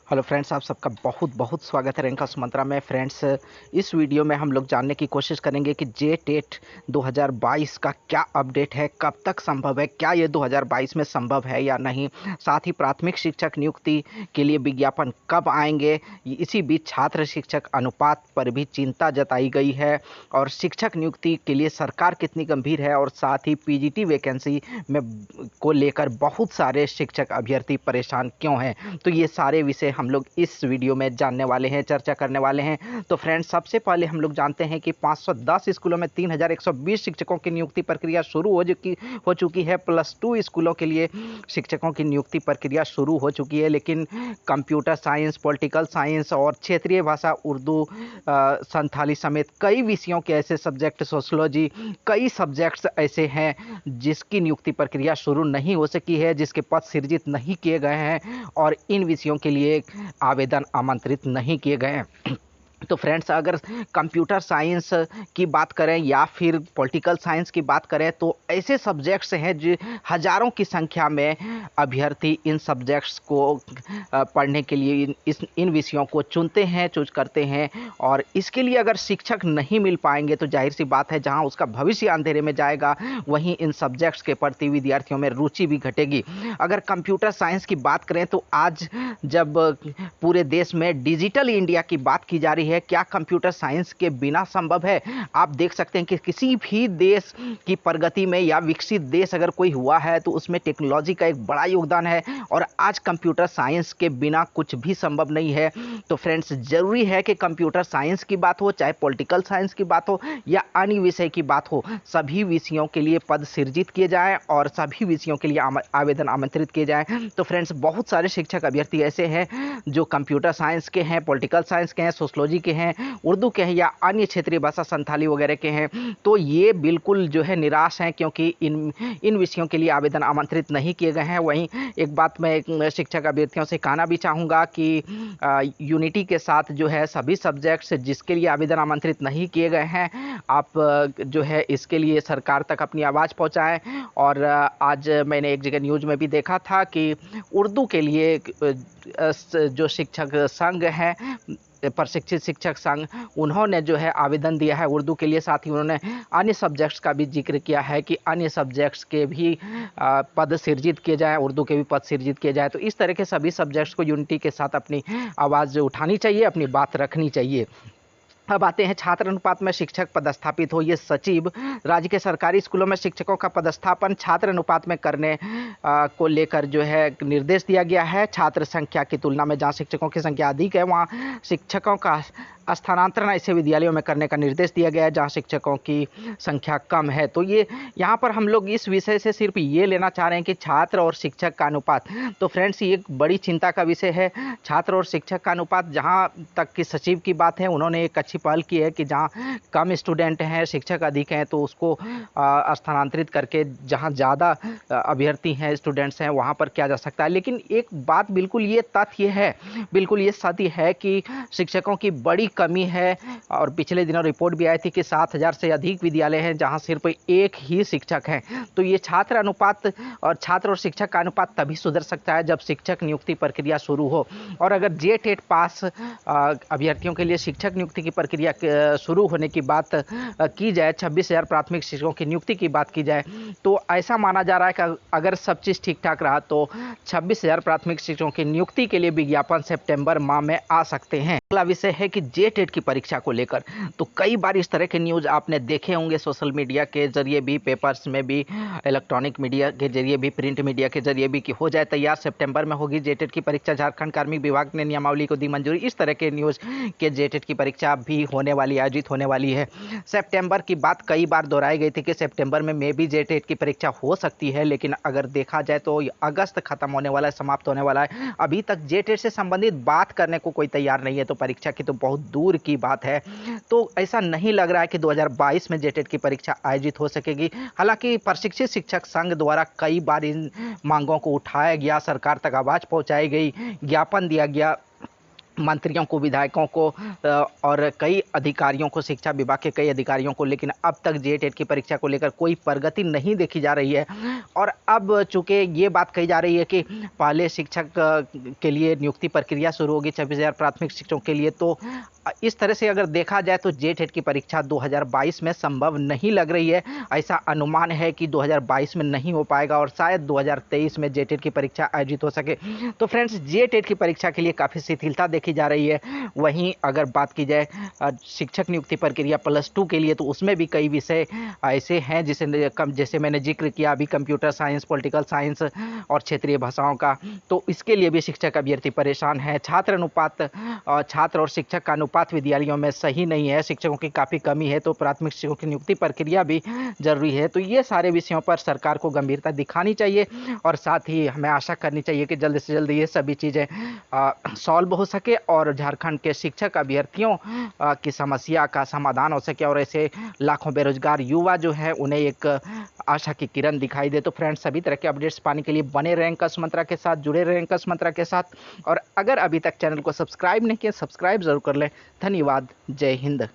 Hello friends, आप सबका बहुत बहुत स्वागत है रैंका सुमंत्रा में। फ्रेंड्स, इस वीडियो में हम लोग जानने की कोशिश करेंगे कि जे टेट 2022 का क्या अपडेट है, कब तक संभव है, क्या ये 2022 में संभव है या नहीं। साथ ही प्राथमिक शिक्षक नियुक्ति के लिए विज्ञापन कब आएंगे। इसी बीच छात्र शिक्षक अनुपात पर भी चिंता जताई गई है और शिक्षक नियुक्ति के लिए सरकार कितनी गंभीर है, और साथ ही पीजीटी वैकेंसी में को लेकर बहुत सारे शिक्षक अभ्यर्थी परेशान क्यों हैं। तो ये सारे विषय हम लोग इस वीडियो में जानने वाले हैं, चर्चा करने वाले हैं। तो फ्रेंड्स, सबसे पहले हम लोग जानते हैं कि 510 स्कूलों में 3120 शिक्षकों की नियुक्ति प्रक्रिया शुरू हो चुकी है। +2 स्कूलों के लिए शिक्षकों की नियुक्ति प्रक्रिया शुरू हो चुकी है, लेकिन कंप्यूटर साइंस, पॉलिटिकल साइंस और क्षेत्रीय भाषा उर्दू, संथाली समेत कई विषयों के ऐसे सब्जेक्ट, सोशलॉजी, कई सब्जेक्ट्स ऐसे हैं जिसकी नियुक्ति प्रक्रिया शुरू नहीं हो सकी है, जिसके पद सृजित नहीं किए गए हैं और इन विषयों के लिए आवेदन आमंत्रित नहीं किए गए हैं। तो फ्रेंड्स, अगर कंप्यूटर साइंस की बात करें या फिर पॉलिटिकल साइंस की बात करें, तो ऐसे सब्जेक्ट्स हैं जो हज़ारों की संख्या में अभ्यर्थी इन सब्जेक्ट्स को पढ़ने के लिए इन विषयों को चुनते हैं, चूज करते हैं। और इसके लिए अगर शिक्षक नहीं मिल पाएंगे तो जाहिर सी बात है, जहां उसका भविष्य अंधेरे में जाएगा, वहीं इन सब्जेक्ट्स के प्रति विद्यार्थियों में रुचि भी घटेगी। अगर कंप्यूटर साइंस की बात करें तो आज जब पूरे देश में डिजिटल इंडिया की बात की जा रही है, क्या कंप्यूटर साइंस के बिना संभव है। आप देख सकते हैं कि किसी भी देश की प्रगति में या विकसित देश अगर कोई हुआ है तो उसमें टेक्नोलॉजी का एक बड़ा योगदान है, और आज कंप्यूटर साइंस के बिना कुछ भी संभव नहीं है। तो फ्रेंड्स, जरूरी है कि कंप्यूटर साइंस की बात हो, चाहे पॉलिटिकल साइंस की बात हो या अन्य विषय की बात हो, सभी विषयों के लिए पद सृजित किए जाएं और सभी विषयों के लिए आवेदन आमंत्रित किए जाएं। तो फ्रेंड्स, बहुत सारे शिक्षक अभ्यर्थी ऐसे हैं जो कंप्यूटर साइंस के हैं, पॉलिटिकल साइंस के हैं, सोशलॉजी के हैं, उर्दू के हैं या अन्य क्षेत्रीय भाषा संथाली वगैरह के हैं। तो ये बिल्कुल जो है निराश हैं, क्योंकि इन विषयों के लिए आवेदन आमंत्रित नहीं किए गए हैं। वहीं एक बात मैं शिक्षक अभ्यर्थियों से कहना भी चाहूँगा कि यूनिटी के साथ जो है सभी सब्जेक्ट्स जिसके लिए आवेदन आमंत्रित नहीं किए गए हैं, आप जो है इसके लिए सरकार तक अपनी आवाज़ पहुँचाएँ। और आज मैंने एक जगह न्यूज़ में भी देखा था कि उर्दू के लिए जो शिक्षक संघ हैं, प्रशिक्षित शिक्षक संघ, उन्होंने जो है आवेदन दिया है उर्दू के लिए। साथ ही उन्होंने अन्य सब्जेक्ट्स का भी जिक्र किया है कि अन्य सब्जेक्ट्स के भी पद सृजित किए जाएं, उर्दू के भी पद सृजित किए जाएं। तो इस तरह के सभी सब्जेक्ट्स को यूनिटी के साथ अपनी आवाज़ उठानी चाहिए, अपनी बात रखनी चाहिए। अब आते हैं छात्र अनुपात में शिक्षक पदस्थापित हो। ये सचिव राज्य के सरकारी स्कूलों में शिक्षकों का पदस्थापन छात्र अनुपात में करने को लेकर जो है निर्देश दिया गया है। छात्र संख्या की तुलना में जहां शिक्षकों की संख्या अधिक है, वहां शिक्षकों का स्थानांतरण ऐसे विद्यालयों में करने का निर्देश दिया गया है जहां शिक्षकों की संख्या कम है। तो ये यहाँ पर हम लोग इस विषय से सिर्फ ये लेना चाह रहे हैं कि छात्र और शिक्षक का अनुपात। तो फ्रेंड्स, ये एक बड़ी चिंता का विषय है, छात्र और शिक्षक का अनुपात। जहाँ तक कि सचिव की बात है, उन्होंने एक अच्छी पहल की है कि जहाँ कम स्टूडेंट हैं, शिक्षक अधिक हैं, तो उसको स्थानांतरित करके जहाँ ज़्यादा अभ्यर्थी हैं, स्टूडेंट्स हैं, वहाँ पर किया जा सकता है। लेकिन एक बात बिल्कुल ये तथ्य है, बिल्कुल ये सत्य है कि शिक्षकों की बड़ी कमी है। और पिछले दिनों रिपोर्ट भी आई थी कि 7000 से अधिक विद्यालय हैं जहां सिर्फ एक ही शिक्षक हैं। तो ये छात्र अनुपात और छात्र और शिक्षक का अनुपात तभी सुधर सकता है जब शिक्षक नियुक्ति प्रक्रिया शुरू हो। और अगर जे टेट पास अभ्यर्थियों के लिए शिक्षक नियुक्ति की प्रक्रिया शुरू होने की बात की जाए, 26,000 प्राथमिक शिक्षकों की नियुक्ति की बात की जाए, तो ऐसा माना जा रहा है कि अगर सब चीज़ ठीक ठाक रहा तो 26,000 प्राथमिक शिक्षकों की नियुक्ति के लिए विज्ञापन सितंबर माह में आ सकते हैं। अगला विषय है कि जे टेट की परीक्षा को लेकर तो कई बार इस तरह के न्यूज़ आपने देखे होंगे, सोशल मीडिया के जरिए भी, पेपर्स में भी, इलेक्ट्रॉनिक मीडिया के जरिए भी, प्रिंट मीडिया के जरिए भी, कि हो जाए तैयार, सितंबर में होगी जे टेट की परीक्षा, झारखंड कार्मिक विभाग ने नियमावली को दी मंजूरी। इस तरह के न्यूज़ के जे टेट की परीक्षा भी होने वाली, आयोजित होने वाली है। सितंबर की बात कई बार दोहराई गई थी कि सितंबर में भी जे टेट की परीक्षा हो सकती है, लेकिन अगर देखा जाए तो अगस्त खत्म होने वाला है, समाप्त होने वाला है। अभी तक जे टेट से संबंधित बात करने को कोई तैयार नहीं है, तो परीक्षा की तो बहुत दूर की बात है। तो ऐसा नहीं लग रहा है कि 2022 में जे टेट की परीक्षा आयोजित हो सकेगी। हालांकि प्रशिक्षित शिक्षक संघ द्वारा कई बार इन मांगों को उठाया गया, सरकार तक आवाज़ पहुंचाई गई, ज्ञापन दिया गया, मंत्रियों को, विधायकों को और कई अधिकारियों को, शिक्षा विभाग के कई अधिकारियों को, लेकिन अब तक जेटेट की परीक्षा को लेकर कोई प्रगति नहीं देखी जा रही है। और अब चूंकि ये बात कही जा रही है कि पहले शिक्षक के लिए नियुक्ति प्रक्रिया शुरू होगी 26,000 प्राथमिक शिक्षकों के लिए, तो इस तरह से अगर देखा जाए तो जेटेट की परीक्षा 2022 में संभव नहीं लग रही है। ऐसा अनुमान है कि 2022 में नहीं हो पाएगा और शायद 2023 में जेटेट की परीक्षा आयोजित हो सके। तो फ्रेंड्स, जेटेट की परीक्षा के लिए काफ़ी शिथिलता देखी जा रही है। वहीं अगर बात की जाए शिक्षक नियुक्ति प्रक्रिया +2 के लिए, तो उसमें भी कई विषय ऐसे हैं जैसे मैंने जिक्र किया अभी, कंप्यूटर साइंस, पॉलिटिकल साइंस और क्षेत्रीय भाषाओं का, तो इसके लिए भी शिक्षक अभ्यर्थी परेशान है। छात्र और शिक्षक का अनुपात विद्यालयों में सही नहीं है, शिक्षकों की काफ़ी कमी है, तो प्राथमिक शिक्षकों की नियुक्ति प्रक्रिया भी जरूरी है। तो ये सारे विषयों पर सरकार को गंभीरता दिखानी चाहिए और साथ ही हमें आशा करनी चाहिए कि जल्द से जल्द ये सभी चीज़ें सॉल्व हो सके और झारखंड के शिक्षक अभ्यर्थियों की समस्या का समाधान हो सके और ऐसे लाखों बेरोजगार युवा जो है उन्हें एक आशा की किरण दिखाई दे। तो फ्रेंड्स, सभी तरह के अपडेट्स पाने के लिए बने रहें अंकश मंत्रा के साथ, जुड़े रहें अंकश मंत्रा के साथ, और अगर अभी तक चैनल को सब्सक्राइब नहीं किया, सब्सक्राइब जरूर कर लें। धन्यवाद। जय हिंद।